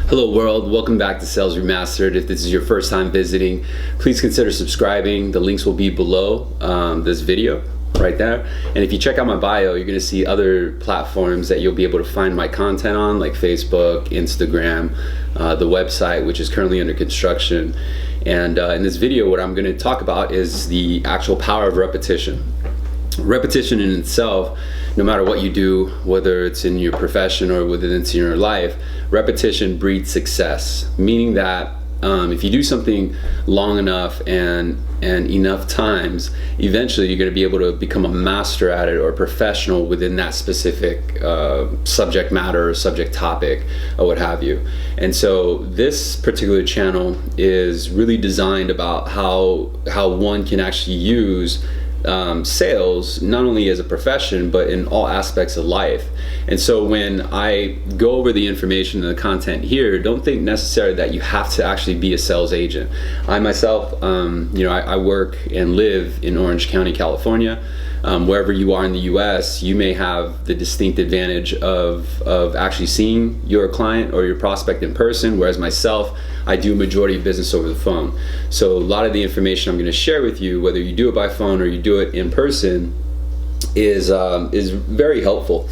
Hello world, welcome back to Sales Remastered. If this is your first time visiting, please consider subscribing. The links will be below this video right there. And if you check out my bio, you're gonna see other platforms that you'll be able to find my content on, like Facebook, Instagram, the website, which is currently under construction. And in this video, what I'm gonna talk about is the actual power of repetition. Repetition in itself, no matter what you do, whether it's in your profession or whether it's in your life, repetition breeds success. Meaning that if you do something long enough and enough times, eventually you're going to be able to become a master at it or a professional within that specific subject matter or subject topic or what have you. And so this particular channel is really designed about how one can actually use sales not only as a profession but in all aspects of life. And so when I go over the information and the content here, don't think necessarily that you have to actually be a sales agent. I myself, I work and live in Orange County, California. Wherever you are in the US, you may have the distinct advantage of actually seeing your client or your prospect in person, whereas myself, I do majority of business over the phone. So a lot of the information I'm going to share with you, whether you do it by phone or you do it in person, is very helpful.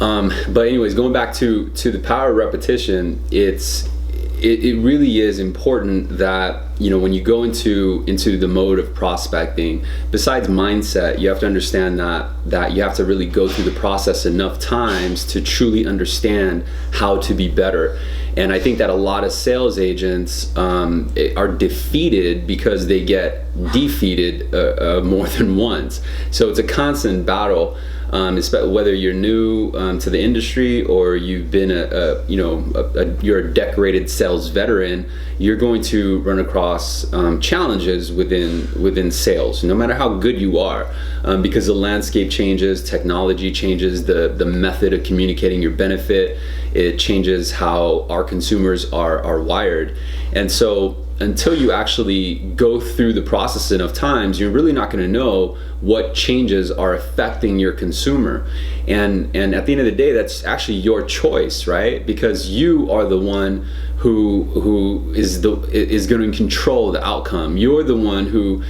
But anyways, going back to the power of repetition, it really is important that when you go into the mode of prospecting, besides mindset, you have to understand that you have to really go through the process enough times to truly understand how to be better. And I think that a lot of sales agents are defeated because they get defeated more than once. So it's a constant battle. Whether you're new to the industry or you've been you're a decorated sales veteran, you're going to run across challenges within sales, no matter how good you are, because the landscape changes, technology changes, the method of communicating your benefit, it changes how our consumers are wired. And so until you actually go through the process enough times, you're really not going to know what changes are affecting your consumer. And at the end of the day, that's actually your choice, right? Because you are the one who is going to control the outcome. You're the one who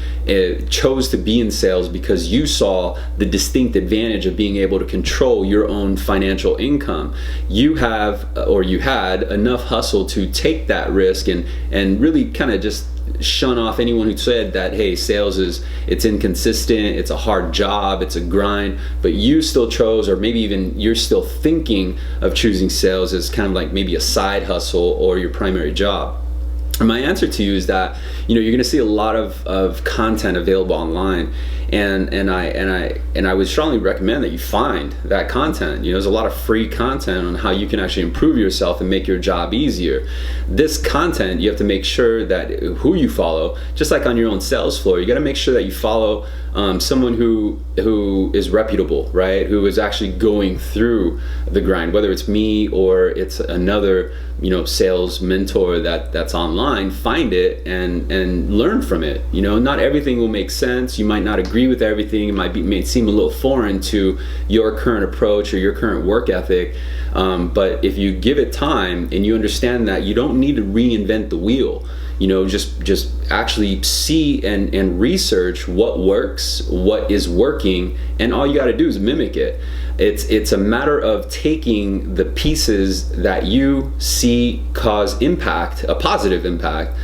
chose to be in sales because you saw the distinct advantage of being able to control your own financial income. You had enough hustle to take that risk and really kind of just shun off anyone who said that, hey, sales it's inconsistent, it's a hard job, it's a grind. But you still chose, or maybe even you're still thinking of choosing sales as kind of like maybe a side hustle or your primary job. And my answer to you is that you're going to see a lot of content available online, and I would strongly recommend that you find that content. There's a lot of free content on how you can actually improve yourself and make your job easier. This content, you have to make sure that who you follow, just like on your own sales floor, you got to make sure that you follow someone who is reputable, right? Who is actually going through the grind, whether it's me or it's another sales mentor that's online. Find it and learn from it. Not everything will make sense. You might not agree with everything. It may seem a little foreign to your current approach or your current work ethic, but if you give it time and you understand that you don't need to reinvent the wheel, just actually see and research what works, what is working, and all you got to do is mimic it. It's a matter of taking the pieces that you see cause impact, a positive impact,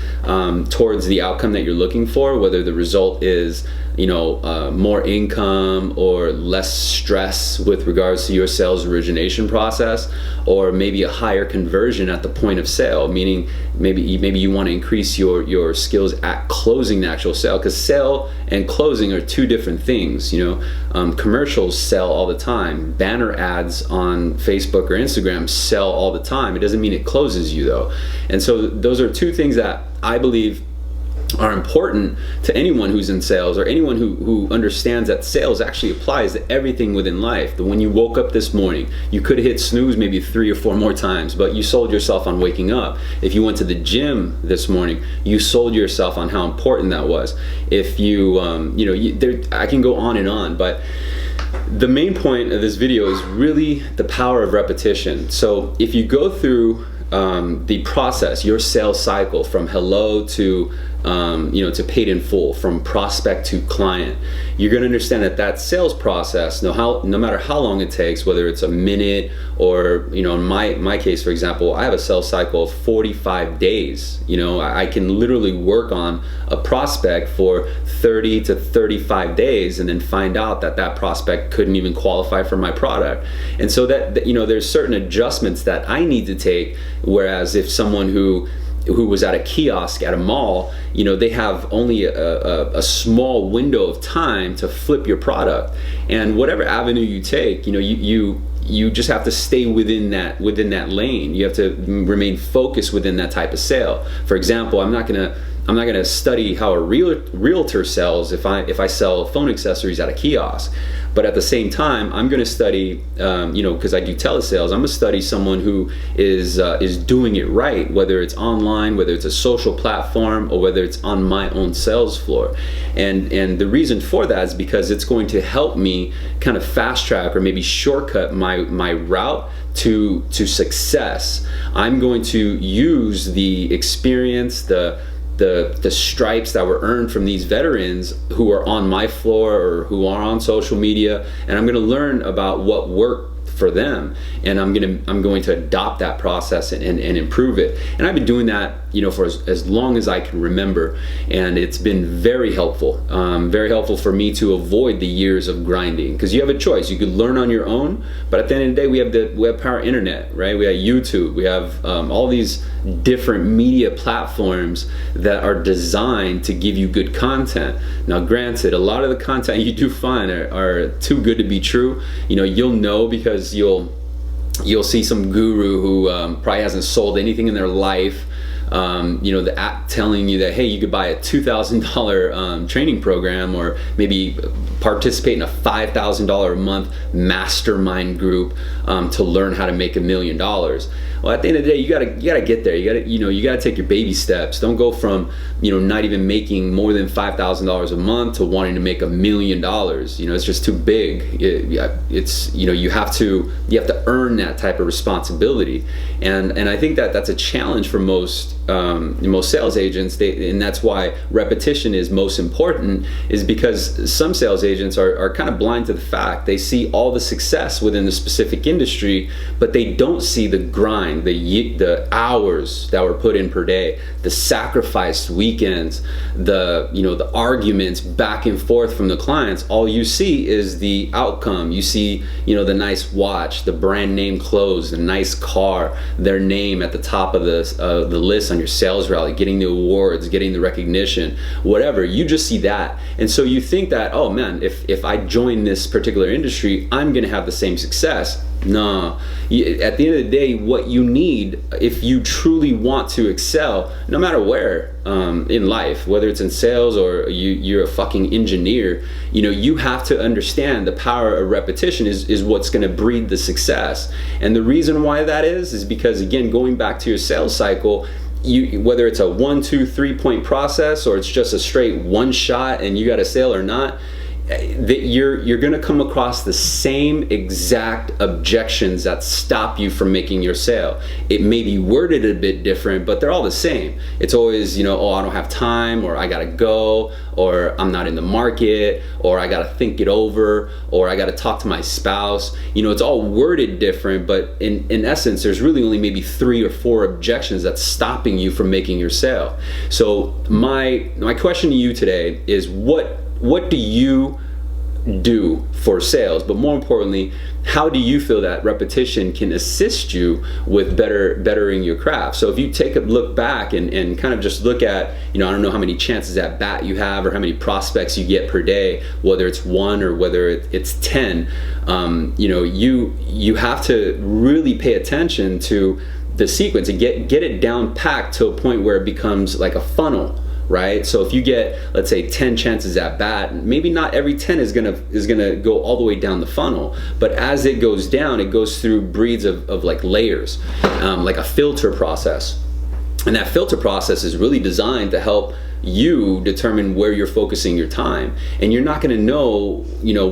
towards the outcome that you're looking for, whether the result is more income or less stress with regards to your sales origination process, or maybe a higher conversion at the point of sale, meaning maybe you want to increase your skills at closing the actual sale, because sale and closing are two different things. Commercials sell all the time. Banner ads on Facebook or Instagram sell all the time. It doesn't mean it closes you though. And so those are two things that I believe are important to anyone who's in sales, or anyone who understands that sales actually applies to everything within life. That when you woke up this morning, you could have hit snooze maybe 3 or 4 more times, but you sold yourself on waking up. If you went to the gym this morning, you sold yourself on how important that was. If I can go on and on, but the main point of this video is really the power of repetition. So if you go through the process, your sales cycle from hello to to paid in full, from prospect to client, you're going to understand that sales process, no matter how long it takes, whether it's a minute or, in my case, for example, I have a sales cycle of 45 days. I can literally work on a prospect for 30 to 35 days and then find out that prospect couldn't even qualify for my product. And so that there's certain adjustments that I need to take, whereas if someone who was at a kiosk at a mall, they have only a small window of time to flip your product. And whatever avenue you take, you just have to stay within that lane. You have to remain focused within that type of sale. For example, I'm not gonna study how a realtor sells if I sell phone accessories at a kiosk. But at the same time, I'm going to study, because I do telesales, I'm going to study someone who is doing it right, whether it's online, whether it's a social platform, or whether it's on my own sales floor. And the reason for that is because it's going to help me kind of fast track or maybe shortcut my route to success. I'm going to use the experience, the stripes that were earned from these veterans who are on my floor or who are on social media, and I'm going to learn about what worked for them, and I'm going to adopt that process and improve it. And I've been doing that for as long as I can remember, and it's been very helpful for me to avoid the years of grinding, because you have a choice. You could learn on your own, but at the end of the day, we have the web power internet, right? We have YouTube, we have all these different media platforms that are designed to give you good content. Now granted, a lot of the content you do find are too good to be true. You'll know because you'll see some guru who probably hasn't sold anything in their life, the app telling you that, hey, you could buy a $2,000 training program, or maybe participate in a $5,000 a month mastermind group to learn how to make $1 million. Well, at the end of the day, you gotta get there. You gotta take your baby steps. Don't go from not even making more than $5,000 a month to wanting to make $1 million. It's just too big. You have to earn that type of responsibility, and I think that's a challenge for most sales agents. And that's why repetition is most important, is because some sales agents are kind of blind to the fact. They see all the success within the specific industry, but they don't see the grind, the hours that were put in per day, the sacrificed weekends, the arguments back and forth from the clients. All you see is the outcome. You see, the nice watch, the brand name clothes, the nice car, their name at the top of the list on your sales rally, getting the awards, getting the recognition, whatever. You just see that, and so you think that, oh man, if I join this particular industry, I'm gonna have the same success. No, at the end of the day, what you need, if you truly want to excel, no matter where in life, whether it's in sales or you're a fucking engineer, you have to understand the power of repetition is what's going to breed the success. And the reason why that is because, again, going back to your sales cycle, whether it's a 1, 2, 3 point process, or it's just a straight one shot and you got a sale or not, you're going to come across the same exact objections that stop you from making your sale. It may be worded a bit different, but they're all the same. It's always, oh, I don't have time, or I gotta go, or I'm not in the market, or I gotta think it over, or I gotta talk to my spouse. It's all worded different, but in essence, there's really only maybe 3 or 4 objections that's stopping you from making your sale. So my question to you today is, what do you do for sales? But more importantly, how do you feel that repetition can assist you with bettering your craft? So if you take a look back and kind of just look at, I don't know how many chances at bat you have or how many prospects you get per day, whether it's 1 or whether it's 10, you have to really pay attention to the sequence and get it down packed to a point where it becomes like a funnel. Right? So if you get, let's say, 10 chances at bat, maybe not every 10 is gonna go all the way down the funnel, but as it goes down, it goes through breeds of like layers, like a filter process. And that filter process is really designed to help you determine where you're focusing your time. And you're not going to know,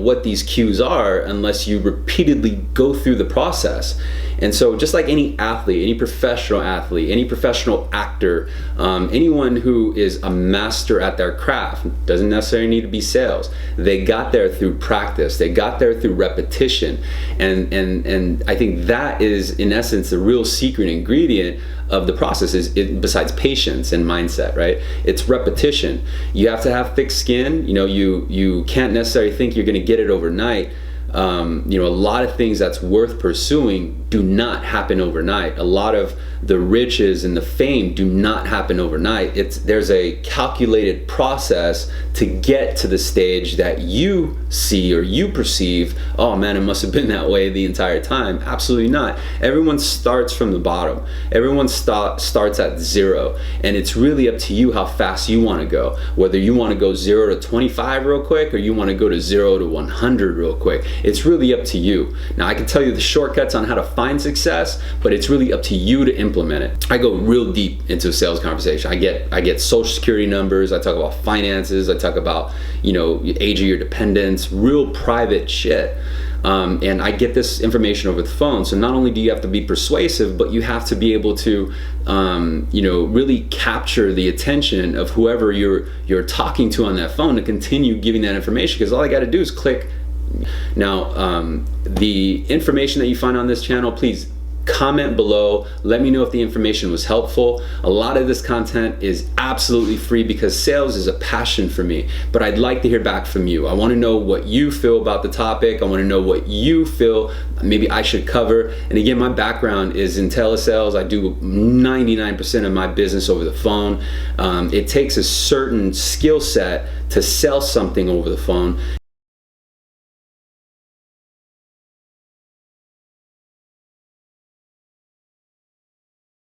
what these cues are unless you repeatedly go through the process. And so just like any athlete, any professional athlete, any professional actor, anyone who is a master at their craft, doesn't necessarily need to be sales. They got there through practice. They got there through repetition. And I think that is, in essence, the real secret ingredient of the process besides patience and mindset, right? It's repetition. You have to have thick skin. You can't necessarily think you're going to get it overnight. A lot of things that's worth pursuing do not happen overnight. A lot of the riches and the fame do not happen overnight. There's a calculated process to get to the stage that you see or you perceive, oh man, it must have been that way the entire time. Absolutely not. Everyone starts from the bottom. Everyone starts at zero, and it's really up to you how fast you want to go. Whether you want to go 0 to 25 real quick or you want to go to 0 to 100 real quick. It's really up to you. Now, I can tell you the shortcuts on how to find success, but it's really up to you to implement it. I go real deep into a sales conversation. I get social security numbers. I talk about finances. I talk about, age of your dependents, real private shit. And I get this information over the phone. So not only do you have to be persuasive, but you have to be able to, really capture the attention of whoever you're talking to on that phone to continue giving that information. Because all I got to do is click. Now, the information that you find on this channel, please comment below. Let me know if the information was helpful. A lot of this content is absolutely free because sales is a passion for me, but I'd like to hear back from you. I want to know what you feel about the topic. I want to know what you feel maybe I should cover. And again, my background is in telesales. I do 99% of my business over the phone. It takes a certain skill set to sell something over the phone.